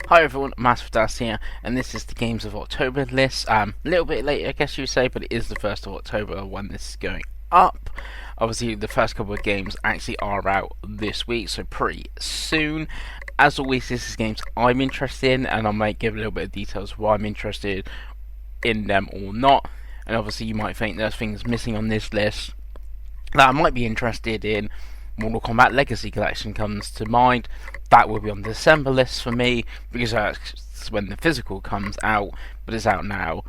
Hi everyone, masofdas here, and this is the Games of October list. A little bit late, I guess you would say, but it is the 1st of October when this is going up. Obviously, the first couple of games actually are out this week, so pretty soon. As always, this is games I'm interested in, and I might give a little bit of details why I'm interested in them or not. And obviously, you might think there's things missing on this list that I might be interested in. Mortal Kombat Legacy Collection comes to mind. That will be on the December list for me because that's when the physical comes out, but it's out now.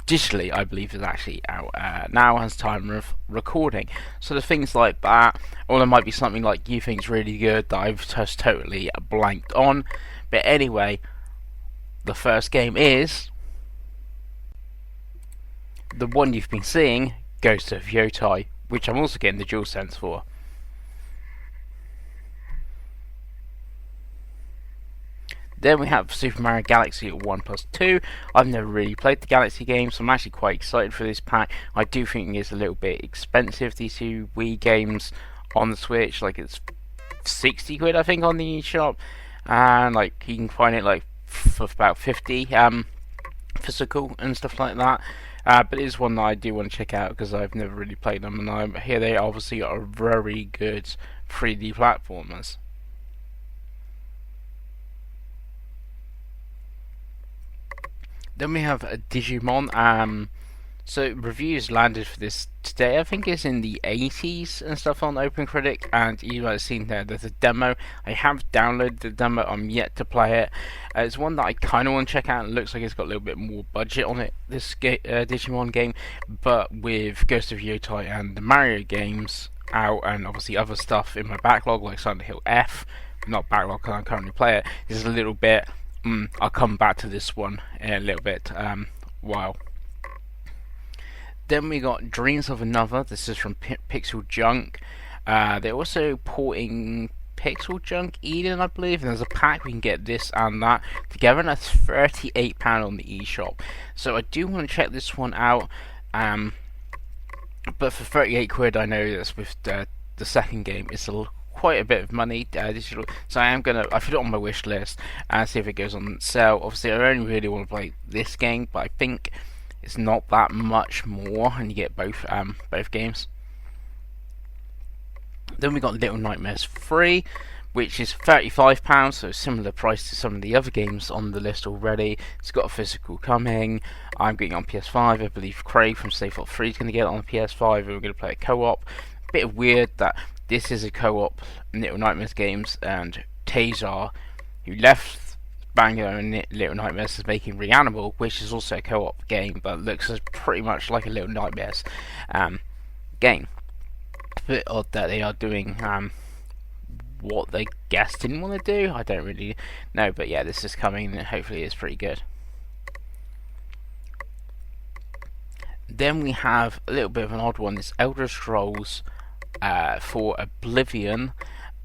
Digitally, I believe it's actually out now as time of recording. So there's things like that, or there might be something like you think's really good that I've just totally blanked on. But anyway, the first game is the one you've been seeing, Ghost of Yotai, which I'm also getting the DualSense for. Then we have Super Mario Galaxy 1+2. I've never really played the Galaxy game, so I'm actually quite excited for this pack. I do think it's a little bit expensive, these two Wii games on the Switch. Like, it's 60 quid, I think, on the eShop. And, like, you can find it, like, for about 50 physical and stuff like that. But it is one that I do want to check out because I've never really played them. And I hear they obviously are very good 3D platformers. Then we have a Digimon. So reviews landed for this today. I think it's in the 80s and stuff on OpenCritic, and you might have seen there's a demo. I have downloaded the demo. I'm yet to play it. It's one that I kind of want to check out. It looks like it's got a little bit more budget on it. This Digimon game, but with Ghost of Yotai and the Mario games out, and obviously other stuff in my backlog like Silent Hill F. Not backlog because I currently play it. This is a little bit. I'll come back to this one in a little bit while. Then we got Dreams of Another. This is from Pixel Junk. They're also porting Pixel Junk Eden, I believe. And there's a pack we can get this and that together, and that's £38 on the eShop. So I do want to check this one out. But for 38 quid, I know that's with the second game. It's quite a bit of money digital, so I put it on my wish list and see if it goes on sale. Obviously, I only really want to play this game, but I think it's not that much more, and you get both games. Then we got Little Nightmares 3, which is £35, so similar price to some of the other games on the list already. It's got a physical coming. I'm getting it on PS5. I believe Craig from Safe Fault 3 is going to get it on the PS5, and we're going to play a co-op. Bit weird that this is a co-op Little Nightmares games, and Taser, who left Bango and Little Nightmares, is making Reanimal, which is also a co-op game, but looks as pretty much like a Little Nightmares game. It's a bit odd that they are doing what they guess didn't want to do. I don't really know, but yeah, this is coming, and hopefully it's pretty good. Then we have a little bit of an odd one. It's Elder Scrolls for Oblivion,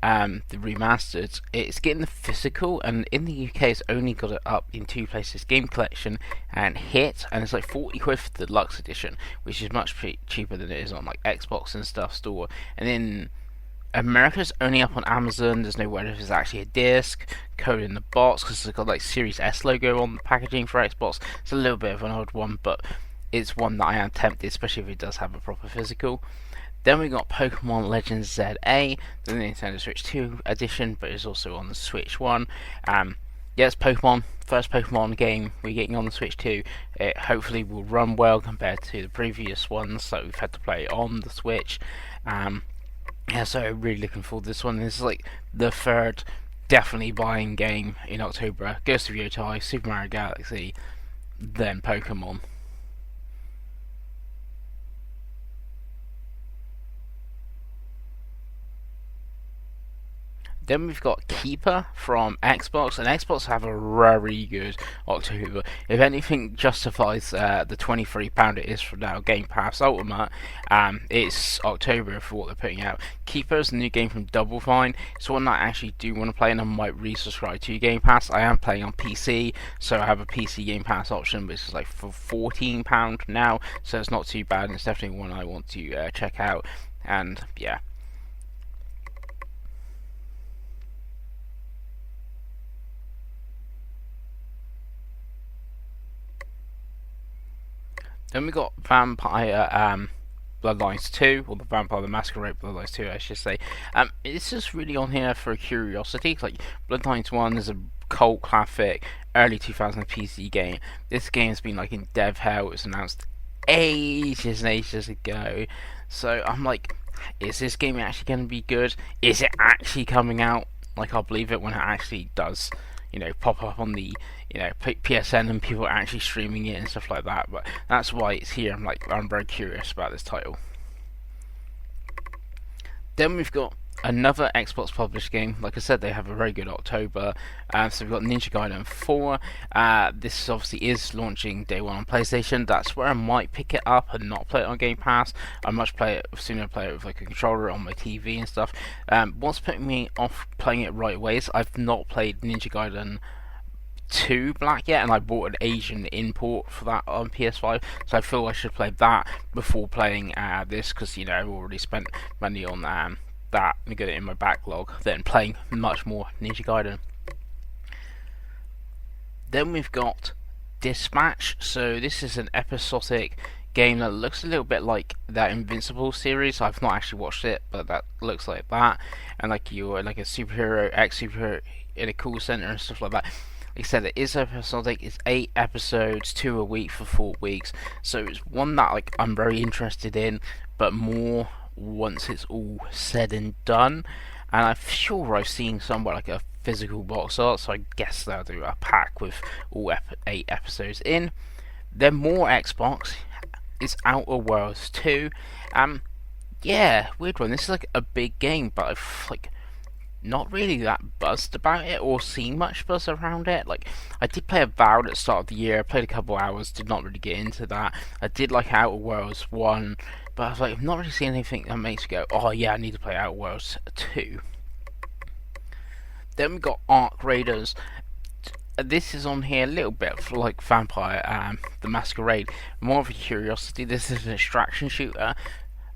the remastered. It's getting the physical, and in the UK it's only got it up in two places: Game Collection and Hit, and it's like 40 quid for the deluxe edition, which is much cheaper than it is on like Xbox and stuff store. And in America it's only up on Amazon. There's no word if it's actually a disc code in the box because it's got like Series S logo on the packaging for Xbox. It's a little bit of an odd one, but it's one that I am tempted, especially if it does have a proper physical. Then we got Pokemon Legends ZA, the Nintendo Switch 2 edition, but it's also on the Switch 1. It's Pokemon, first Pokemon game we're getting on the Switch 2. It hopefully will run well compared to the previous ones that we've had to play on the Switch. So I'm really looking forward to this one. This is like the third definitely buying game in October. Ghost of Yotai, Super Mario Galaxy, then Pokemon. Then we've got Keeper from Xbox, and Xbox have a very good October. If anything justifies the £23 it is for now Game Pass Ultimate, it's October for what they're putting out. Keeper is a new game from Double Fine. It's one that I actually do want to play, and I might resubscribe to Game Pass. I am playing on PC, so I have a PC Game Pass option, which is like for £14 now, so it's not too bad, and it's definitely one I want to check out. And yeah. Then we got Vampire Bloodlines 2, or the Vampire the Masquerade Bloodlines 2, I should say. It's just really on here for curiosity. Like, Bloodlines 1 is a cult classic, early 2000s PC game. This game's been like in dev hell. It was announced ages and ages ago. So I'm like, is this game actually going to be good? Is it actually coming out? Like, I'll believe it when it actually does, pop up on the, PSN and people are actually streaming it and stuff like that. But that's why it's here. I'm very curious about this title. Then we've got another Xbox published game. Like I said, they have a very good October. So we've got Ninja Gaiden 4. This obviously is launching day one on PlayStation. That's where I might pick it up and not play it on Game Pass. I much sooner play it with like a controller on my TV and stuff. What's putting me off playing it right away is I've not played Ninja Gaiden 2 Black yet, and I bought an Asian import for that on PS5, so I feel I should play that before playing this, because I've already spent money on that and get it in my backlog than playing much more Ninja Gaiden. Then we've got Dispatch. So this is an episodic game that looks a little bit like that Invincible series. I've not actually watched it, but that looks like that, and like you're like a superhero, ex-superhero in a call center and stuff like that. Like I said, it is episodic. It's 8 episodes, 2 a week for 4 weeks. So it's one that like I'm very interested in, but more once it's all said and done. And I'm sure I've seen somewhere like a physical box art, so I guess they'll do a pack with all 8 episodes in. Then more Xbox is Outer Worlds 2. Yeah, weird one. This is like a big game, but I've like not really that buzzed about it or seen much buzz around it. Like, I did play Avowed at the start of the year. I played a couple hours, did not really get into that. I did like Outer Worlds 1, but I was like, I've not really seen anything that makes me go, oh yeah, I need to play Outer Worlds 2. Then we got Arc Raiders. This is on here a little bit for like Vampire the Masquerade. More of a curiosity. This is an extraction shooter,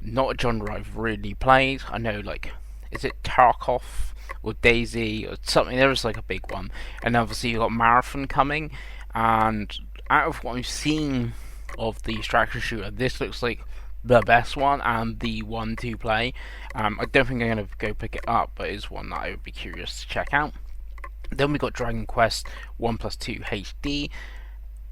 not a genre I've really played. I know, like, is it Tarkov or Daisy or something? There was like a big one, and obviously you got Marathon coming. And out of what I've seen of the extraction shooter, this looks like the best one and the one to play. I don't think I'm going to go pick it up, but it's one that I would be curious to check out. Then we got Dragon Quest 1+2 HD.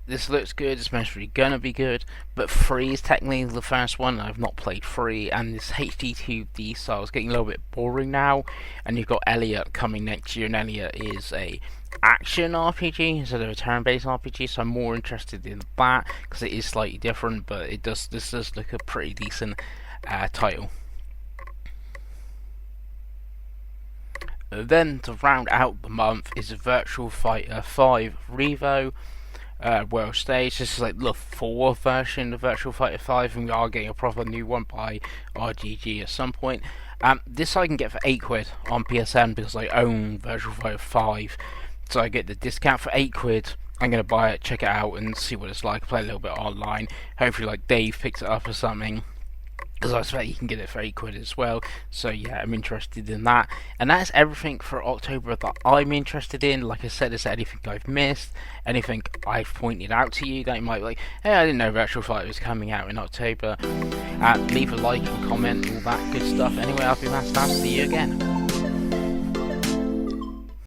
This looks good, it's mostly gonna be good, but 3 is technically the first one, and I've not played 3, and this HD 2D style is getting a little bit boring now. And you've got Elliot coming next year, and Elliot is a action RPG instead of a turn-based RPG, so I'm more interested in that, because it is slightly different, but this does look a pretty decent title. Then to round out the month is Virtual Fighter 5 Revo World Stage. This is like the 4th version of Virtual Fighter 5, and we are getting a proper new one by RGG at some point. This I can get for £8 on PSN because I own Virtual Fighter 5, so I get the discount for £8. I'm going to buy it, check it out, and see what it's like. Play a little bit online. Hopefully, like Dave picks it up or something, because I expect you can get it for £8 as well. So yeah, I'm interested in that. And that's everything for October that I'm interested in. Like I said, is there anything I've missed? Anything I've pointed out to you that you might be like, hey, I didn't know Virtual Fighter was coming out in October. Leave a like and comment, all that good stuff. Anyway, I'll be Masofdas. See you again.